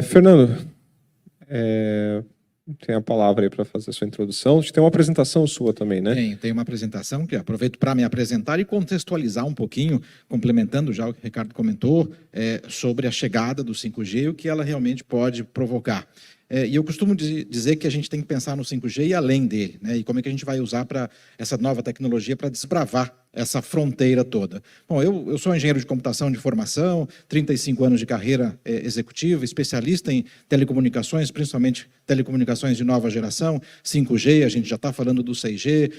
Fernando, tem a palavra aí para fazer a sua introdução. Tem uma apresentação sua também, né? Tem uma apresentação que aproveito para me apresentar e contextualizar um pouquinho, complementando já o que o Ricardo comentou, sobre a chegada do 5G e o que ela realmente pode provocar. E eu costumo dizer que a gente tem que pensar no 5G e além dele, né? E como é que a gente vai usar para essa nova tecnologia para desbravar essa fronteira toda. Bom, eu sou engenheiro de computação de formação, 35 anos de carreira executiva, especialista em telecomunicações, principalmente telecomunicações de nova geração, 5G, a gente já está falando do 6G,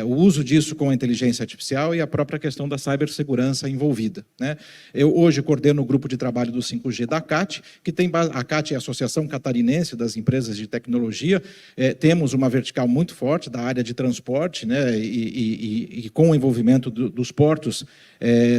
o uso disso com a inteligência artificial e a própria questão da cibersegurança envolvida, né? Eu hoje coordeno o grupo de trabalho do 5G da CAT, que tem a CAT é a Associação Catarinense das Empresas de Tecnologia, temos uma vertical muito forte da área de transporte, né, e com o envolvimento dos portos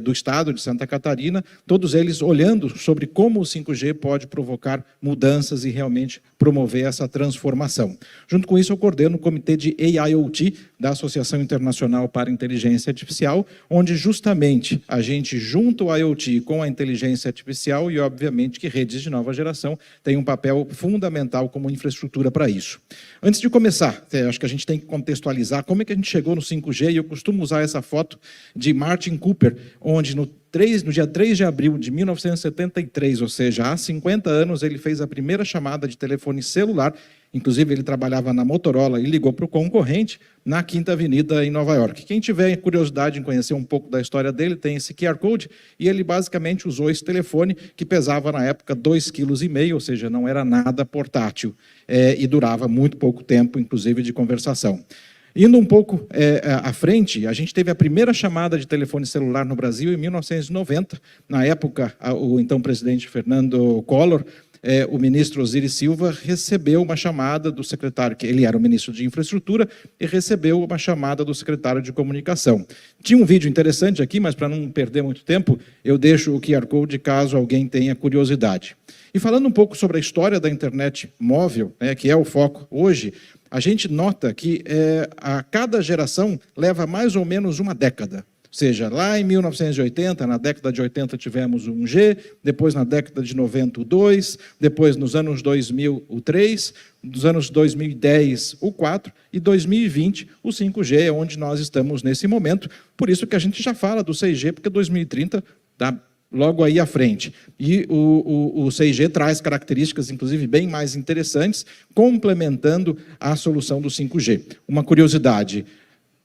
do estado de Santa Catarina, todos eles olhando sobre como o 5G pode provocar mudanças e realmente promover essa transformação. Junto com isso, eu coordeno o Comitê de AIoT da Associação Internacional para a Inteligência Artificial, onde justamente a gente junta o IoT com a inteligência artificial e, obviamente, que redes de nova geração têm um papel fundamental como infraestrutura para isso. Antes de começar, acho que a gente tem que contextualizar como é que a gente chegou no 5G, e eu costumo usar essa foto de Martin Cooper, onde no dia 3 de abril de 1973, ou seja, há 50 anos, ele fez a primeira chamada de telefone celular. Inclusive, ele trabalhava na Motorola e ligou para o concorrente na Quinta Avenida, em Nova York. Quem tiver curiosidade em conhecer um pouco da história dele, tem esse QR Code, e ele basicamente usou esse telefone, que pesava na época 2,5 kg, ou seja, não era nada portátil, e durava muito pouco tempo, inclusive, de conversação. Indo um pouco à frente, a gente teve a primeira chamada de telefone celular no Brasil em 1990. Na época, o então presidente Fernando Collor, o ministro Osiris Silva, recebeu uma chamada do secretário, que ele era o ministro de Infraestrutura, e recebeu uma chamada do secretário de Comunicação. Tinha um vídeo interessante aqui, mas para não perder muito tempo, eu deixo o QR Code caso alguém tenha curiosidade. E falando um pouco sobre a história da internet móvel, que é o foco hoje, a gente nota que a cada geração leva mais ou menos uma década. Ou seja, lá em 1980, na década de 80 tivemos o 1G, depois na década de 90 o 2, depois nos anos 2000 o 3, nos anos 2010 o 4 e 2020 o 5G, é onde nós estamos nesse momento. Por isso que a gente já fala do 6G, porque 2030 está logo aí à frente. E o 6G traz características, inclusive, bem mais interessantes, complementando a solução do 5G. Uma curiosidade: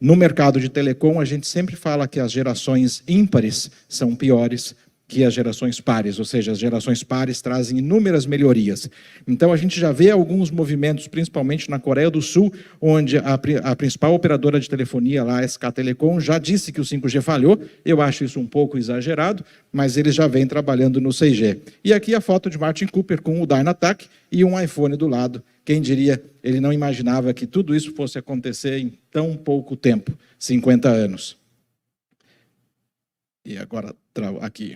no mercado de telecom, a gente sempre fala que as gerações ímpares são piores que as gerações pares, ou seja, as gerações pares trazem inúmeras melhorias. Então, a gente já vê alguns movimentos, principalmente na Coreia do Sul, onde a principal operadora de telefonia lá, a SK Telecom, já disse que o 5G falhou. Eu acho isso um pouco exagerado, mas eles já vêm trabalhando no 6G. E aqui a foto de Martin Cooper com o Dynatac e um iPhone do lado. Quem diria, ele não imaginava que tudo isso fosse acontecer em tão pouco tempo, 50 anos. E agora, aqui.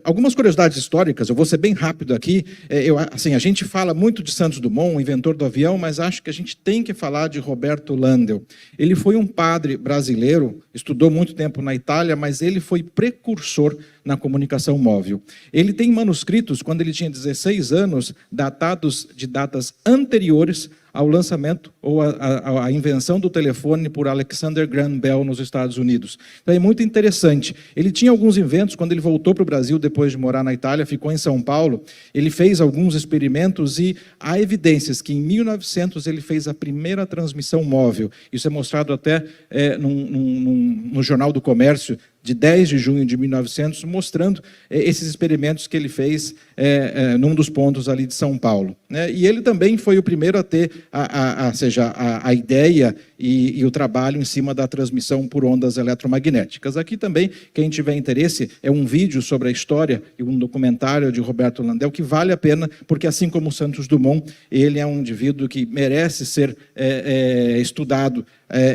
Algumas curiosidades históricas, eu vou ser bem rápido aqui. A gente fala muito de Santos Dumont, o inventor do avião, mas acho que a gente tem que falar de Roberto Landel. Ele foi um padre brasileiro, estudou muito tempo na Itália, mas ele foi precursor na comunicação móvel. Ele tem manuscritos, quando ele tinha 16 anos, datados de datas anteriores ao lançamento ou à invenção do telefone por Alexander Graham Bell nos Estados Unidos. Então é muito interessante. Ele tinha alguns inventos, quando ele voltou para o Brasil depois de morar na Itália, ficou em São Paulo, ele fez alguns experimentos e há evidências que em 1900 ele fez a primeira transmissão móvel. Isso é mostrado até no Jornal do Comércio, de 10 de junho de 1900, mostrando esses experimentos que ele fez num dos pontos ali de São Paulo. E ele também foi o primeiro a ter a ideia e o trabalho em cima da transmissão por ondas eletromagnéticas. Aqui também, quem tiver interesse, é um vídeo sobre a história e um documentário de Roberto Landel que vale a pena, porque assim como Santos Dumont, ele é um indivíduo que merece ser estudado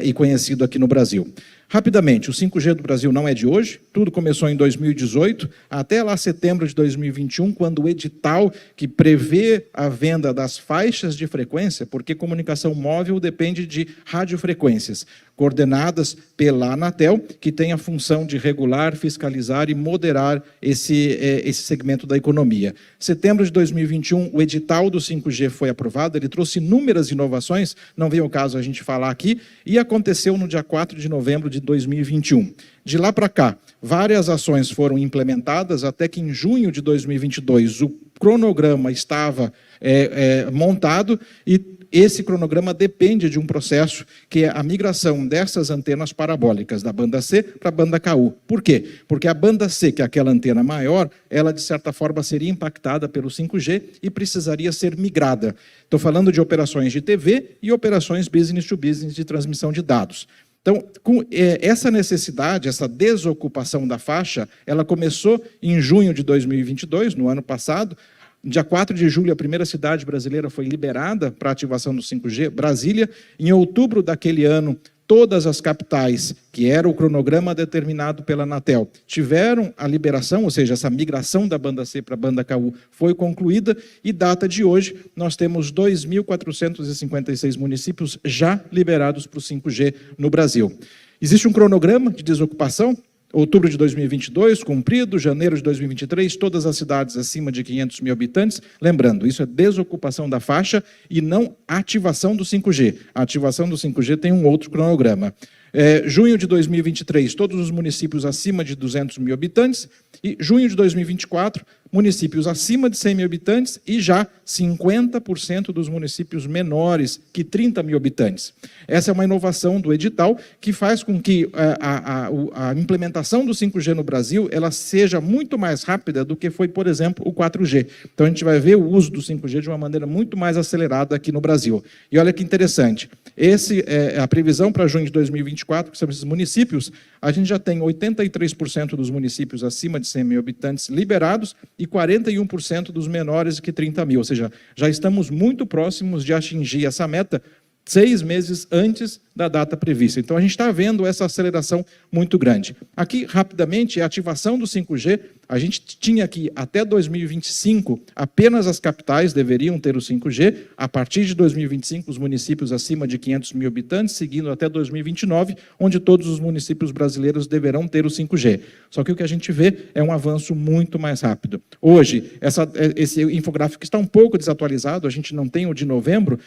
e conhecido aqui no Brasil. Rapidamente, o 5G do Brasil não é de hoje, tudo começou em 2018, até lá setembro de 2021, quando o edital que prevê a venda das faixas de frequência, porque comunicação móvel depende de radiofrequências, coordenadas pela Anatel, que tem a função de regular, fiscalizar e moderar esse segmento da economia. Setembro de 2021, o edital do 5G foi aprovado, ele trouxe inúmeras inovações, não vem ao caso a gente falar aqui, e aconteceu no dia 4 de novembro de 2021. De lá para cá, várias ações foram implementadas, até que em junho de 2022 o cronograma estava montado e esse cronograma depende de um processo que é a migração dessas antenas parabólicas da banda C para a banda KU. Por quê? Porque a banda C, que é aquela antena maior, ela de certa forma seria impactada pelo 5G e precisaria ser migrada. Estou falando de operações de TV e operações business to business de transmissão de dados. Então, com essa necessidade, essa desocupação da faixa, ela começou em junho de 2022, no ano passado. Dia 4 de julho, a primeira cidade brasileira foi liberada para a ativação do 5G, Brasília. Em outubro daquele ano, todas as capitais, que era o cronograma determinado pela Anatel, tiveram a liberação, ou seja, essa migração da banda C para a banda KU foi concluída, e data de hoje, nós temos 2.456 municípios já liberados para o 5G no Brasil. Existe um cronograma de desocupação. Outubro de 2022, cumprido, janeiro de 2023, todas as cidades acima de 500 mil habitantes. Lembrando, isso é desocupação da faixa e não ativação do 5G. A ativação do 5G tem um outro cronograma. Junho de 2023, todos os municípios acima de 200 mil habitantes. E junho de 2024, municípios acima de 100 mil habitantes e já 50% dos municípios menores que 30 mil habitantes. Essa é uma inovação do edital que faz com que a implementação do 5G no Brasil ela seja muito mais rápida do que foi, por exemplo, o 4G. Então, a gente vai ver o uso do 5G de uma maneira muito mais acelerada aqui no Brasil. E olha que interessante, a previsão para junho de 2024, que são esses municípios, a gente já tem 83% dos municípios acima de 100 mil habitantes liberados e 41% dos menores que 30 mil. Ou seja, já estamos muito próximos de atingir essa meta 6 meses antes da data prevista. Então, a gente está vendo essa aceleração muito grande. Aqui, rapidamente, a ativação do 5G, a gente tinha aqui, até 2025, apenas as capitais deveriam ter o 5G, a partir de 2025, os municípios acima de 500 mil habitantes, seguindo até 2029, onde todos os municípios brasileiros deverão ter o 5G. Só que o que a gente vê é um avanço muito mais rápido. Hoje, esse infográfico está um pouco desatualizado, a gente não tem o de novembro,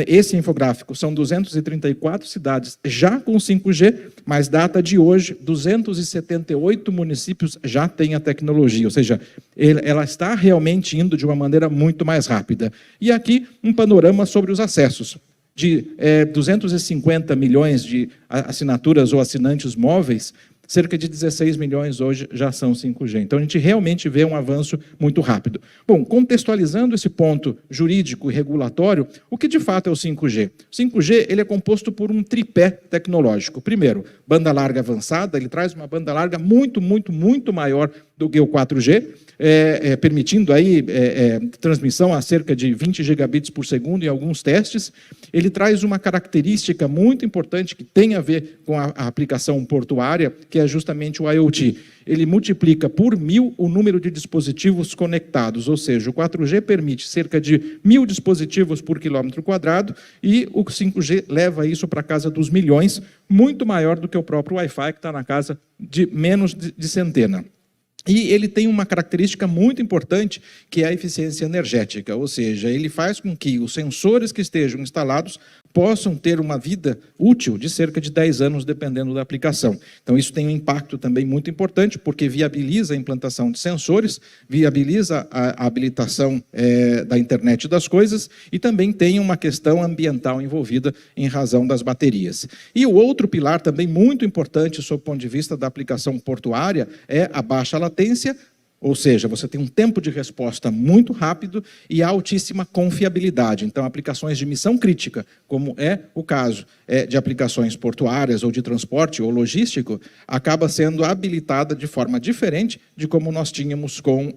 esse infográfico são 234 cidades já com 5G, mas data de hoje, 278 municípios já têm a tecnologia, ou seja, ela está realmente indo de uma maneira muito mais rápida. E aqui um panorama sobre os acessos. De 250 milhões de assinaturas ou assinantes móveis, cerca de 16 milhões hoje já são 5G. Então, a gente realmente vê um avanço muito rápido. Bom, contextualizando esse ponto jurídico e regulatório, o que de fato é o 5G? O 5G ele é composto por um tripé tecnológico. Primeiro, banda larga avançada, ele traz uma banda larga muito maior do que o 4G, permitindo aí transmissão a cerca de 20 gigabits por segundo em alguns testes. Ele traz uma característica muito importante que tem a ver com a aplicação portuária, que é justamente o IoT. Ele multiplica por 1000 o número de dispositivos conectados, ou seja, o 4G permite cerca de 1000 dispositivos por quilômetro quadrado e o 5G leva isso para a casa dos milhões, muito maior do que o próprio Wi-Fi, que está na casa de menos de centena. E ele tem uma característica muito importante, que é a eficiência energética, ou seja, ele faz com que os sensores que estejam instalados possam ter uma vida útil de cerca de 10 anos, dependendo da aplicação. Então, isso tem um impacto também muito importante, porque viabiliza a implantação de sensores, viabiliza a habilitação da internet das coisas e também tem uma questão ambiental envolvida em razão das baterias. E o outro pilar também muito importante, sob o ponto de vista da aplicação portuária, é a baixa latência, ou seja, você tem um tempo de resposta muito rápido e altíssima confiabilidade. Então, aplicações de missão crítica, como é o caso de aplicações portuárias ou de transporte ou logístico, acaba sendo habilitada de forma diferente de como nós tínhamos com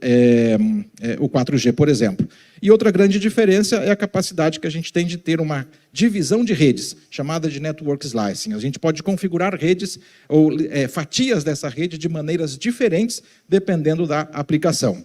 o 4G, por exemplo. E outra grande diferença é a capacidade que a gente tem de ter uma divisão de redes, chamada de network slicing. A gente pode configurar redes ou fatias dessa rede de maneiras diferentes, dependendo da aplicação.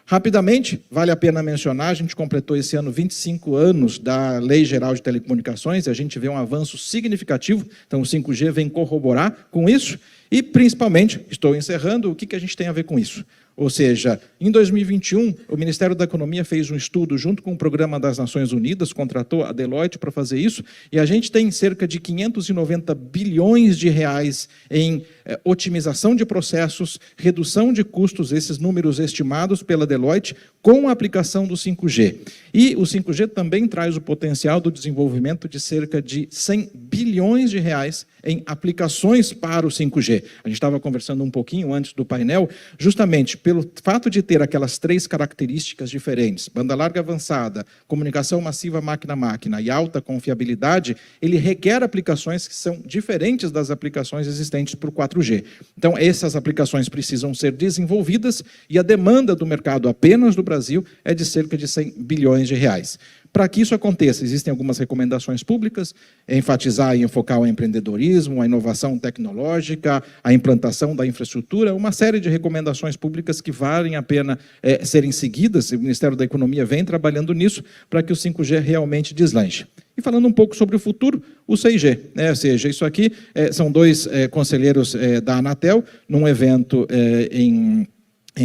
Rapidamente, vale a pena mencionar, a gente completou esse ano 25 anos da Lei Geral de Telecomunicações, e a gente vê um avanço significativo, então o 5G vem corroborar com isso, e principalmente, estou encerrando, o que a gente tem a ver com isso? Ou seja, em 2021, o Ministério da Economia fez um estudo junto com o Programa das Nações Unidas, contratou a Deloitte para fazer isso, e a gente tem cerca de 590 bilhões de reais em otimização de processos, redução de custos, esses números estimados pela Deloitte, com a aplicação do 5G. E o 5G também traz o potencial do desenvolvimento de cerca de 100 bilhões de reais em aplicações para o 5G. A gente estava conversando um pouquinho antes do painel, justamente pelo fato de ter aquelas 3 características diferentes, banda larga avançada, comunicação massiva máquina-máquina e alta confiabilidade, ele requer aplicações que são diferentes das aplicações existentes para o 4G. Então, essas aplicações precisam ser desenvolvidas e a demanda do mercado apenas do Brasil é de cerca de 100 bilhões de reais. Para que isso aconteça, existem algumas recomendações públicas, enfatizar e enfocar o empreendedorismo, a inovação tecnológica, a implantação da infraestrutura, uma série de recomendações públicas que valem a pena serem seguidas, e o Ministério da Economia vem trabalhando nisso para que o 5G realmente deslanche. E falando um pouco sobre o futuro, o 6G, ou seja, isso aqui são 2 conselheiros da Anatel, num evento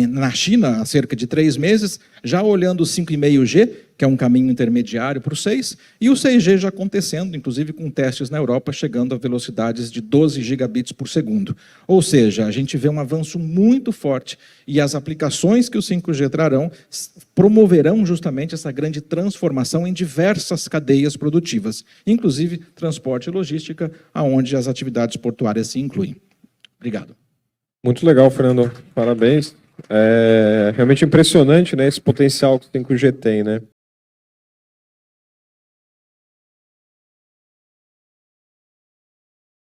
na China, há cerca de 3 meses, já olhando o 5,5G, que é um caminho intermediário para o 6, e o 6G já acontecendo, inclusive com testes na Europa, chegando a velocidades de 12 gigabits por segundo. Ou seja, a gente vê um avanço muito forte, e as aplicações que o 5G trarão promoverão justamente essa grande transformação em diversas cadeias produtivas, inclusive transporte e logística, aonde as atividades portuárias se incluem. Obrigado. Muito legal, Fernando. Parabéns. É realmente impressionante, né, esse potencial que o 5G tem, né?